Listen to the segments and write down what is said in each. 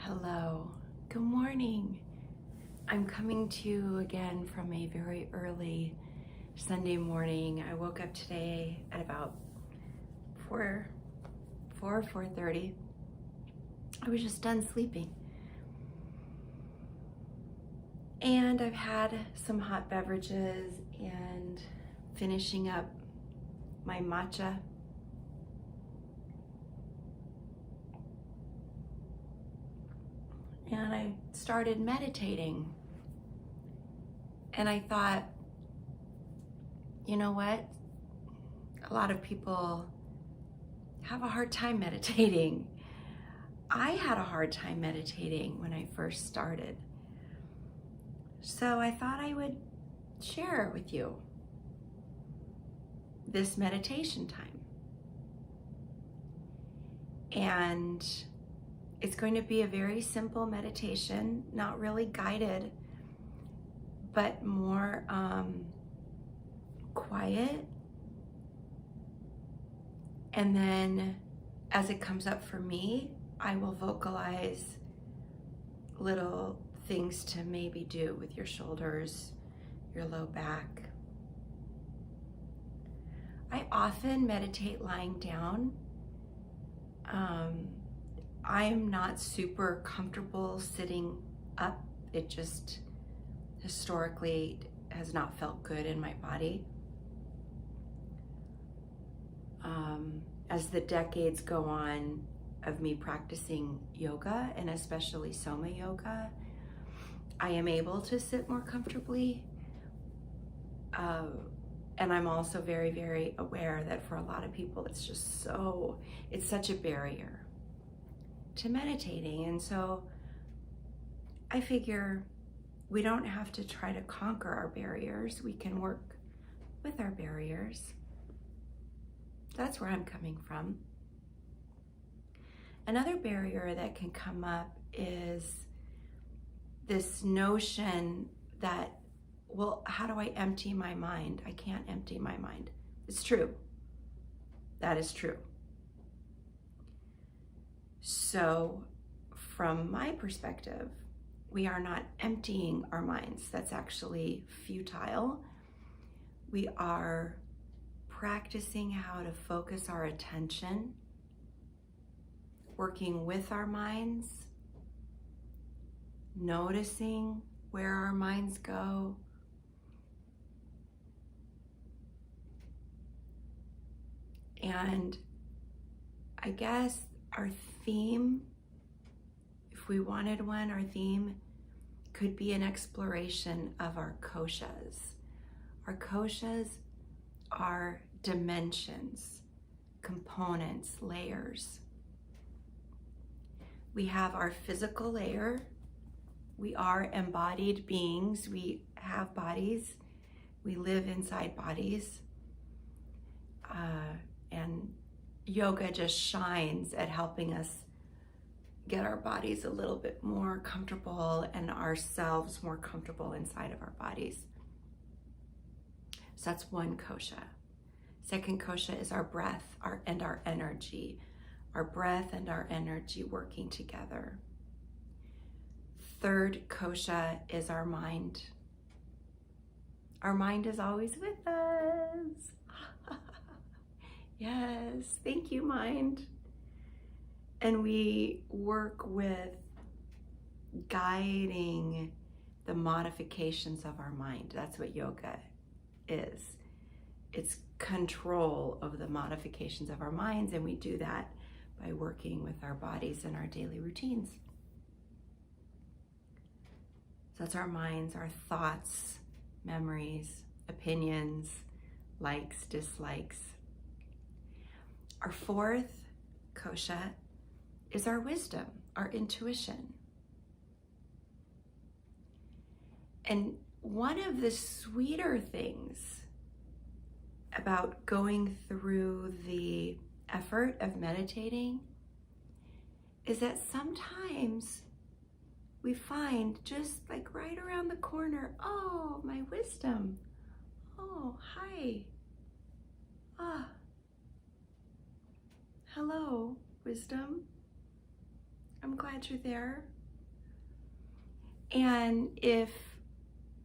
Hello, good morning. I'm coming to you again from a very early Sunday morning. I woke up today at about 4:30. I was just done sleeping. And I've had some hot beverages and finishing up my matcha. And I started meditating. And I thought, you know what? A lot of people have a hard time meditating. I had a hard time meditating when I first started. So I thought I would share it with you, this meditation time. And it's going to be a very simple meditation, not really guided, but more quiet. And then as it comes up for me, I will vocalize little things to maybe do with your shoulders, your low back. I often meditate lying down. I am not super comfortable sitting up. It just historically has not felt good in my body. As the decades go on of me practicing yoga, and especially Soma yoga, I am able to sit more comfortably. And I'm also very, very aware that for a lot of people, it's such a barrier to meditating. And so I figure we don't have to try to conquer our barriers. We can work with our barriers. That's where I'm coming from. Another barrier that can come up is this notion that, well, how do I empty my mind? I can't empty my mind. It's true. That is true. So from my perspective, we are not emptying our minds. That's actually futile. We are practicing how to focus our attention, working with our minds, noticing where our minds go, and I guess our theme, if we wanted one, our theme could be an exploration of our koshas. Our koshas are dimensions, components, layers. We have our physical layer. We are embodied beings. We have bodies. We live inside bodies. And yoga just shines at helping us get our bodies a little bit more comfortable and ourselves more comfortable inside of our bodies. So that's one kosha. Second kosha is our breath and our energy. Our breath and our energy working together. Third kosha is our mind. Our mind is always with us. Yes, thank you, mind. And we work with guiding the modifications of our mind. That's what yoga is. It's control of the modifications of our minds, and we do that by working with our bodies and our daily routines. So that's our minds, our thoughts, memories, opinions, likes, dislikes. Our fourth kosha is our wisdom, our intuition. And one of the sweeter things about going through the effort of meditating is that sometimes we find, just like right around the corner, oh, my wisdom. Oh, hi. Hello, wisdom. I'm glad you're there. And if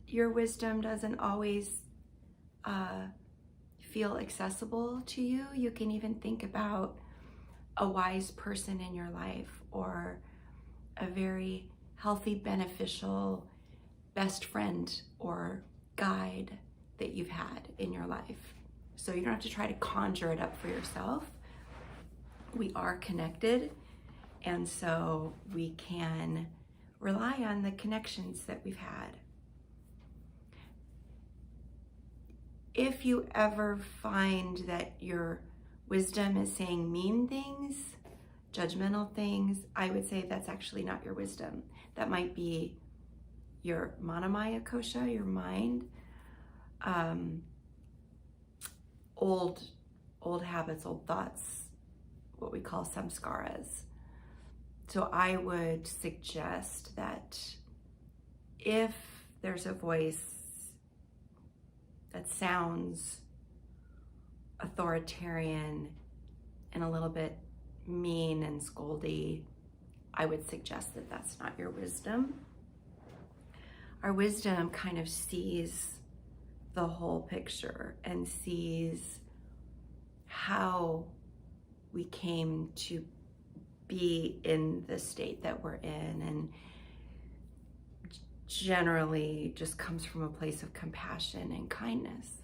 your wisdom doesn't always feel accessible to you, you can even think about a wise person in your life, or a very healthy, beneficial best friend or guide that you've had in your life. So you don't have to try to conjure it up for yourself. We are connected, and so we can rely on the connections that we've had. If you ever find that your wisdom is saying mean things, judgmental things, I would say that's actually not your wisdom. That might be your manamaya kosha, your mind, old habits, old thoughts, what we call samskaras. So I would suggest that if there's a voice that sounds authoritarian and a little bit mean and scoldy, I would suggest that that's not your wisdom. Our wisdom kind of sees the whole picture and sees how we came to be in the state that we're in, and generally just comes from a place of compassion and kindness.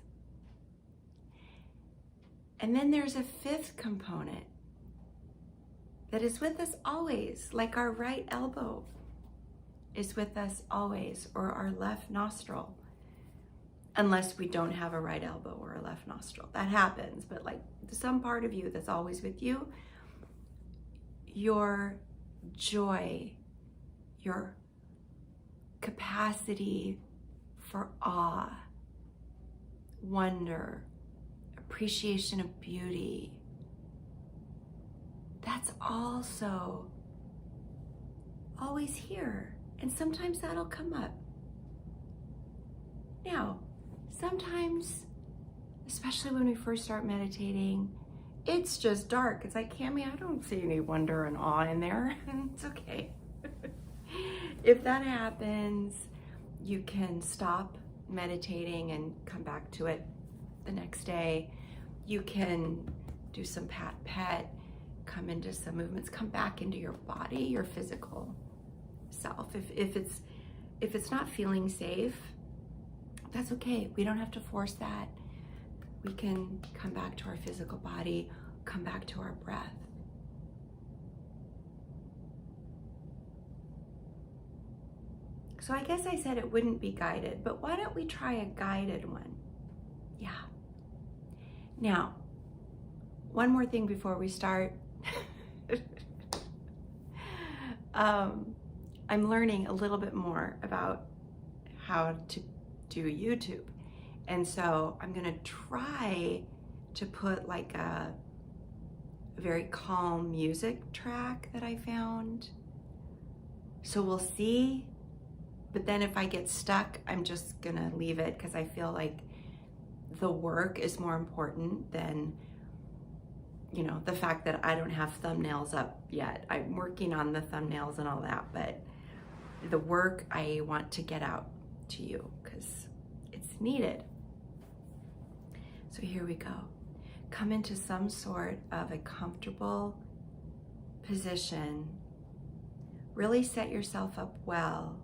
And then there's a fifth component that is with us always, like our right elbow is with us always, or our left nostril, unless we don't have a right elbow or a left nostril. That happens, but like some part of you that's always with you, your joy, your capacity for awe, wonder, appreciation of beauty, that's also always here. And sometimes that'll come up. Now, sometimes, especially when we first start meditating, it's just dark. It's like, Cami, I don't see any wonder and awe in there. It's okay. If that happens, you can stop meditating and come back to it the next day. You can do some pat, come into some movements, come back into your body, your physical self. If it's not feeling safe, that's okay. We don't have to force that. We can come back to our physical body, come back to our breath. So I guess I said it wouldn't be guided, but why don't we try a guided one? Yeah. Now, one more thing before we start. I'm learning a little bit more about how to do YouTube. And so I'm gonna try to put like a very calm music track that I found. So we'll see. But then if I get stuck, I'm just gonna leave it, because I feel like the work is more important than, the fact that I don't have thumbnails up yet. I'm working on the thumbnails and all that, but the work I want to get out to you because it's needed. So here we go. Come into some sort of a comfortable position. Really set yourself up well.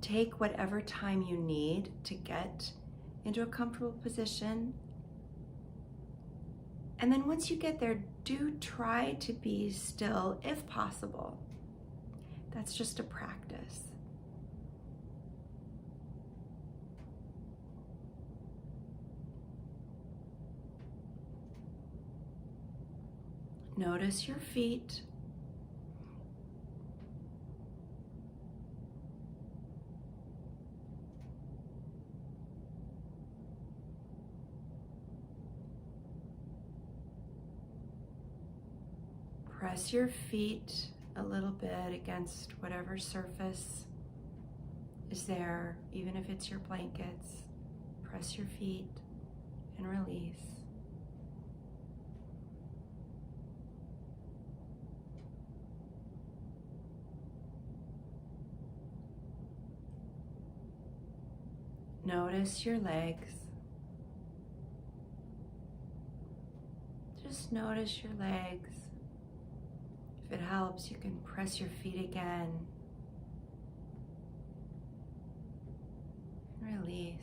Take whatever time you need to get into a comfortable position. And then once you get there, do try to be still if possible. That's just a practice. Notice your feet. Press your feet a little bit against whatever surface is there, even if it's your blankets. Press your feet and release. Notice your legs. Just notice your legs. If it helps, you can press your feet again. Release.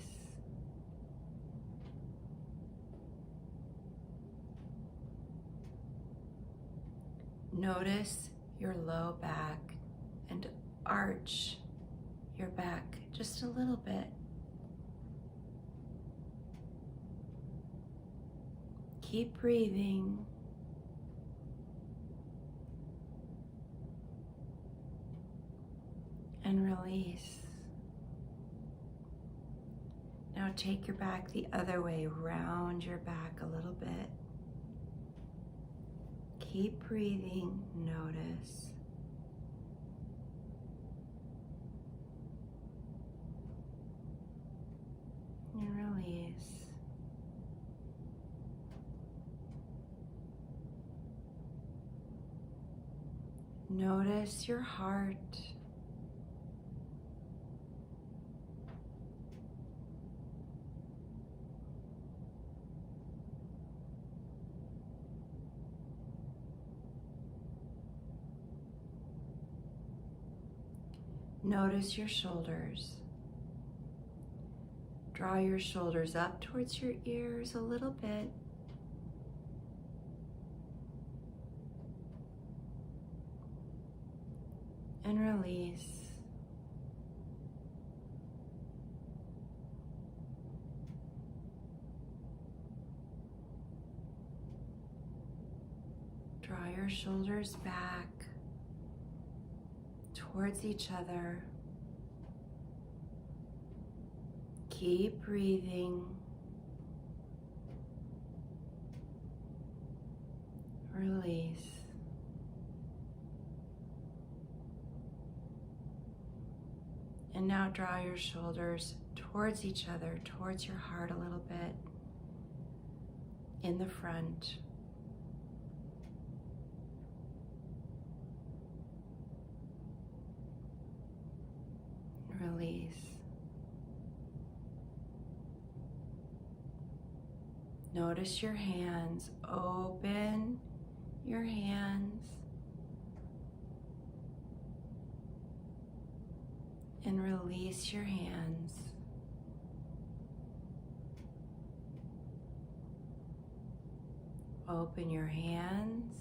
Notice your low back and arch your back just a little bit. Keep breathing. And release. Now take your back the other way, round your back a little bit. Keep breathing, notice. And release. Notice your heart. Notice your shoulders. Draw your shoulders up towards your ears a little bit. And release. Draw your shoulders back towards each other. Keep breathing. Release. And now draw your shoulders towards each other, towards your heart a little bit, in the front. Release. Notice your hands. Open your hands. And release your hands. Open your hands.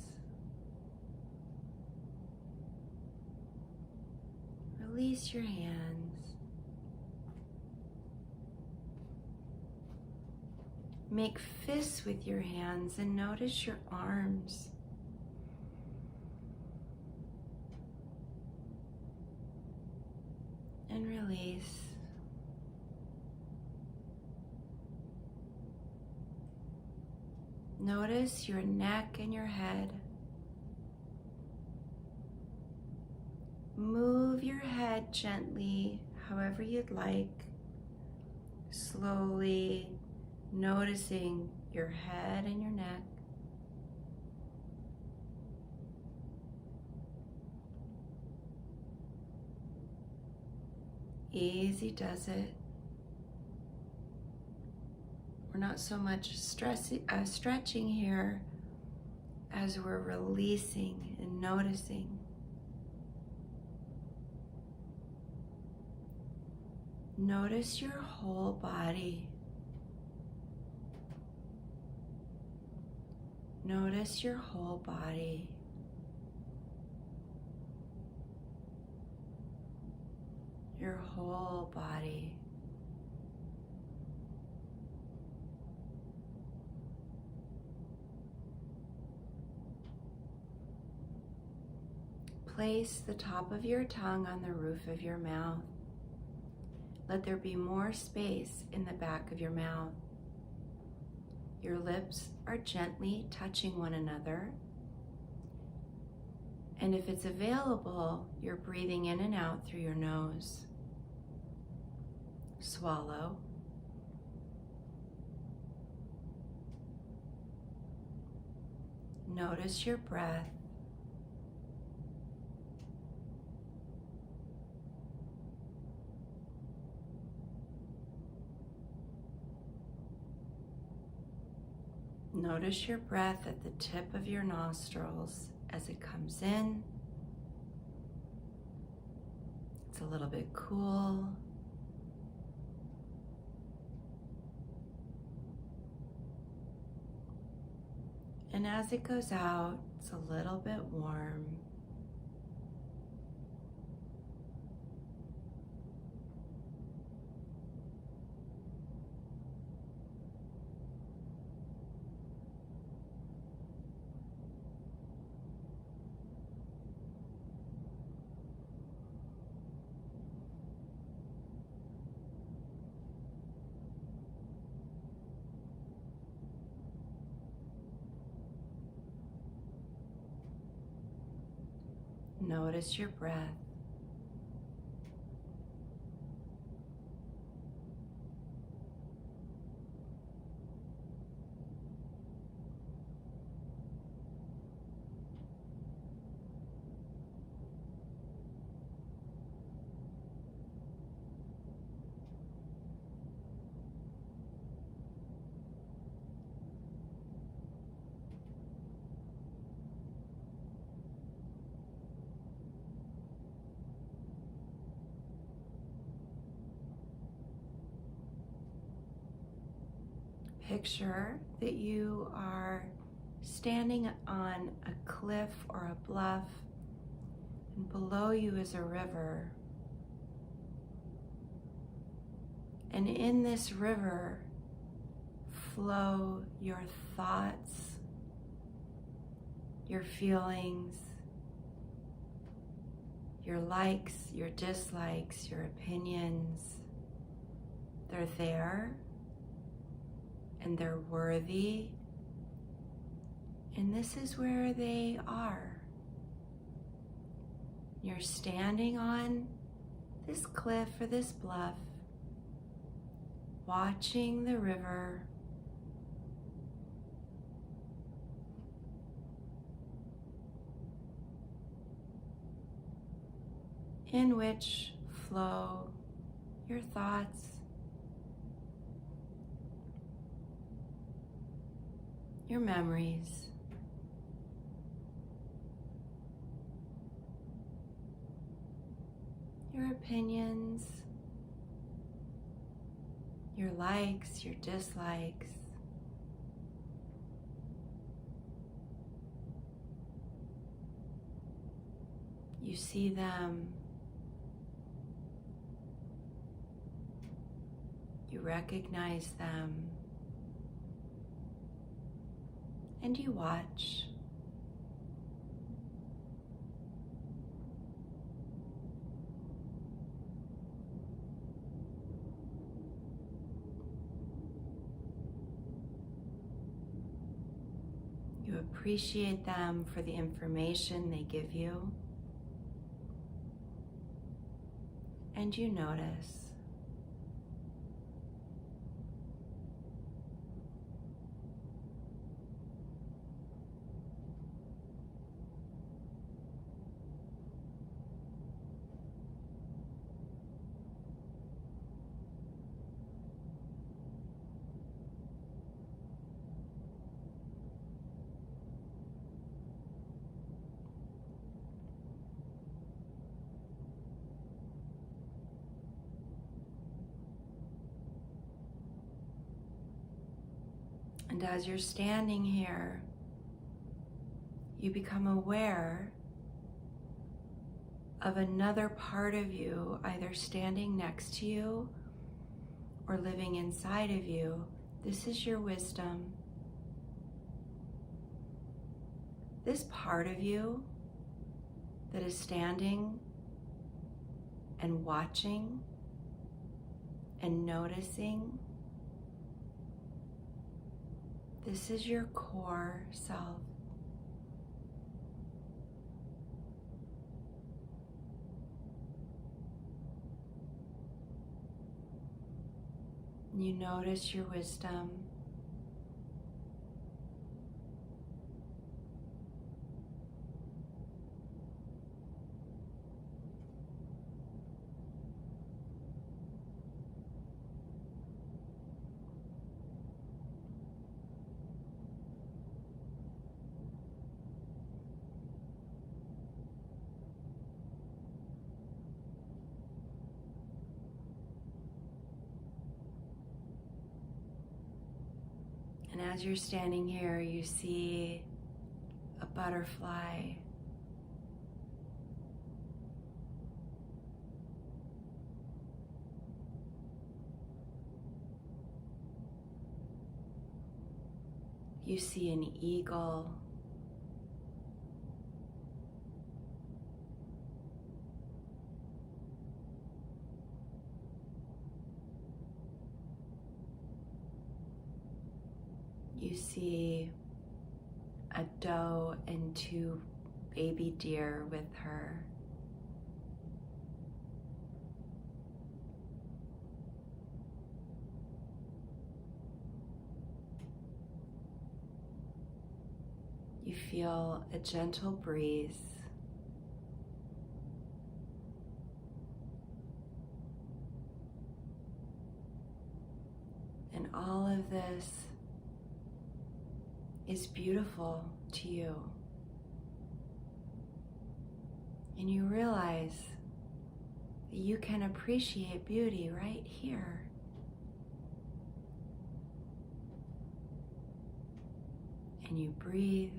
Release your hands. Make fists with your hands and notice your arms. And release. Notice your neck and your head. Move your head gently, however you'd like. Slowly noticing your head and your neck. Easy does it. We're not so much stretching here as we're releasing and noticing. Notice your whole body. Notice your whole body. Your whole body. Place the top of your tongue on the roof of your mouth. Let there be more space in the back of your mouth. Your lips are gently touching one another. And if it's available, you're breathing in and out through your nose. Swallow. Notice your breath. Notice your breath at the tip of your nostrils as it comes in. It's a little bit cool. And as it goes out, it's a little bit warm. Notice your breath. Picture that you are standing on a cliff or a bluff, and below you is a river. And in this river flow your thoughts, your feelings, your likes, your dislikes, your opinions. They're there. And they're worthy, and this is where they are. You're standing on this cliff or this bluff, watching the river, in which flow your thoughts, your memories, your opinions, your likes, your dislikes. You see them. You recognize them. And you watch. You appreciate them for the information they give you. And you notice. And as you're standing here, you become aware of another part of you, either standing next to you or living inside of you. This is your wisdom. This part of you that is standing and watching and noticing, this is your core self. You notice your wisdom. And as you're standing here, you see a butterfly. You see an eagle. You see a doe and 2 baby deer with her. You feel a gentle breeze. And all of this is beautiful to you. And you realize that you can appreciate beauty right here. And you breathe.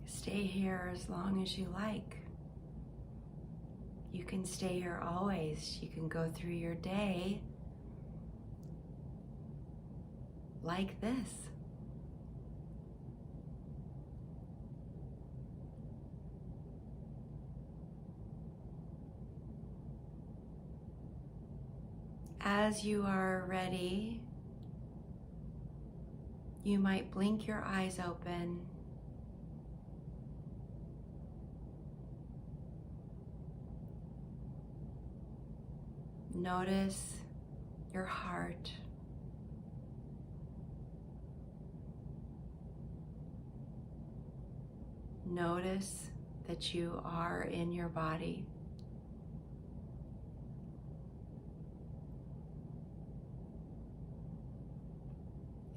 Stay here as long as you like. You can stay here always. You can go through your day like this. As you are ready, you might blink your eyes open. Notice your heart. Notice that you are in your body.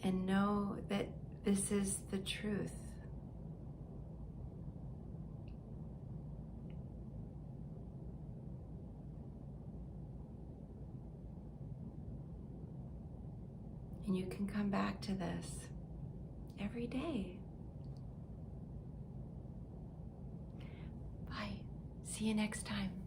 And know that this is the truth. And you can come back to this every day. Bye. See you next time.